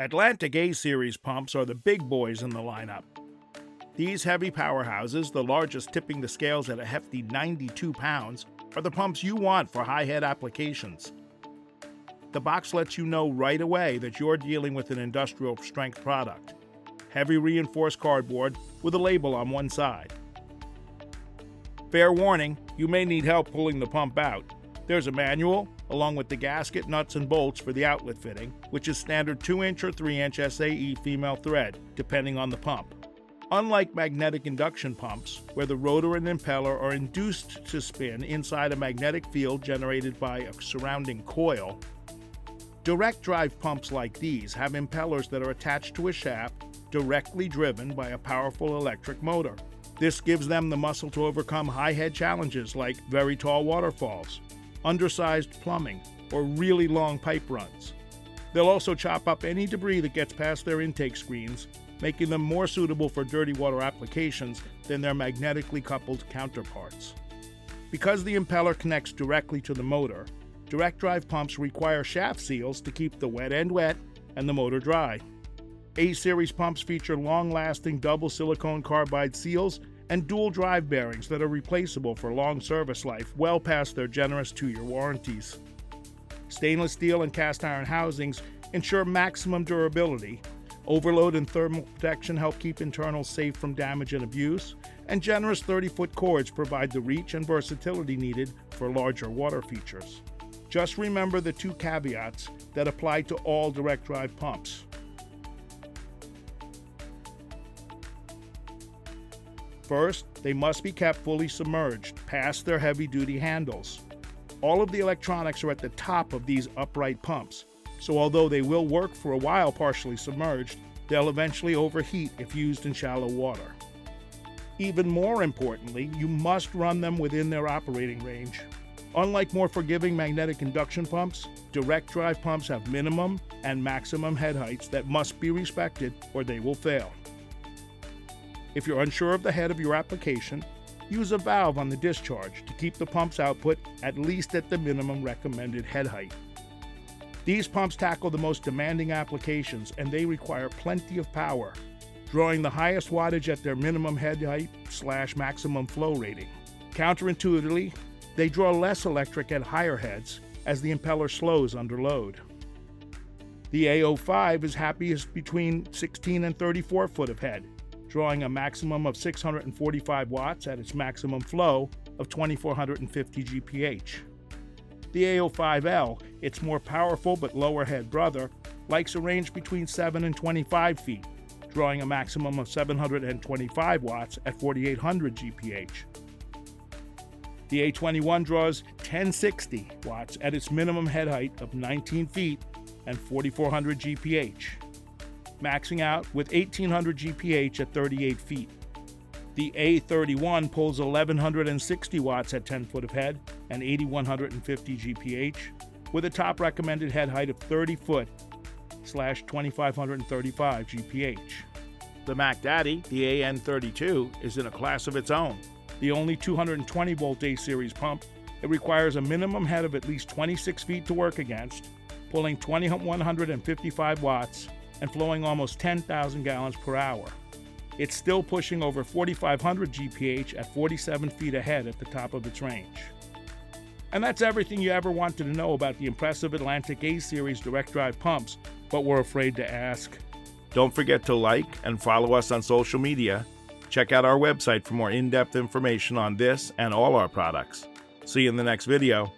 Atlantic-Oase series pumps are the big boys in the lineup. These heavy powerhouses, the largest tipping the scales at a hefty 92 pounds, are the pumps you want for high-head applications. The box lets you know right away that you're dealing with an industrial-strength product. Heavy reinforced cardboard with a label on one side. Fair warning, you may need help pulling the pump out. There's a manual, along with the gasket, nuts, and bolts for the outlet fitting, which is standard 2-inch or 3-inch SAE female thread, depending on the pump. Unlike magnetic induction pumps, where the rotor and impeller are induced to spin inside a magnetic field generated by a surrounding coil, direct drive pumps like these have impellers that are attached to a shaft directly driven by a powerful electric motor. This gives them the muscle to overcome high-head challenges like very tall waterfalls, undersized plumbing, or really long pipe runs. They'll also chop up any debris that gets past their intake screens, making them more suitable for dirty water applications than their magnetically coupled counterparts. Because the impeller connects directly to the motor, direct drive pumps require shaft seals to keep the wet end wet and the motor dry. A-series pumps feature long-lasting double silicone carbide seals and dual drive bearings that are replaceable for long service life well past their generous 2-year warranties. Stainless steel and cast iron housings ensure maximum durability. Overload and thermal protection help keep internals safe from damage and abuse, and generous 30-foot cords provide the reach and versatility needed for larger water features. Just remember the 2 caveats that apply to all direct drive pumps. First, they must be kept fully submerged past their heavy-duty handles. All of the electronics are at the top of these upright pumps, so although they will work for a while partially submerged, they'll eventually overheat if used in shallow water. Even more importantly, you must run them within their operating range. Unlike more forgiving magnetic induction pumps, direct drive pumps have minimum and maximum head heights that must be respected or they will fail. If you're unsure of the head of your application, use a valve on the discharge to keep the pump's output at least at the minimum recommended head height. These pumps tackle the most demanding applications and they require plenty of power, drawing the highest wattage at their minimum head height / maximum flow rating. Counterintuitively, they draw less electric at higher heads as the impeller slows under load. The A05 is happiest between 16 and 34 foot of head, drawing a maximum of 645 watts at its maximum flow of 2450 GPH. The A05L, its more powerful but lower head brother, likes a range between 7 and 25 feet, drawing a maximum of 725 watts at 4800 GPH. The A21 draws 1060 watts at its minimum head height of 19 feet and 4400 GPH, maxing out with 1800 GPH at 38 feet. The A31 pulls 1160 watts at 10 foot of head and 8150 GPH, with a top recommended head height of 30 foot / 2535 GPH. The Mac Daddy, the AN32, is in a class of its own. The only 220-volt A-series pump, it requires a minimum head of at least 26 feet to work against, pulling 2155 watts and flowing almost 10,000 gallons per hour. It's still pushing over 4,500 GPH at 47 feet ahead at the top of its range. And that's everything you ever wanted to know about the impressive Atlantic-Oase series direct drive pumps, but we're afraid to ask. Don't forget to like and follow us on social media. Check out our website for more in-depth information on this and all our products. See you in the next video.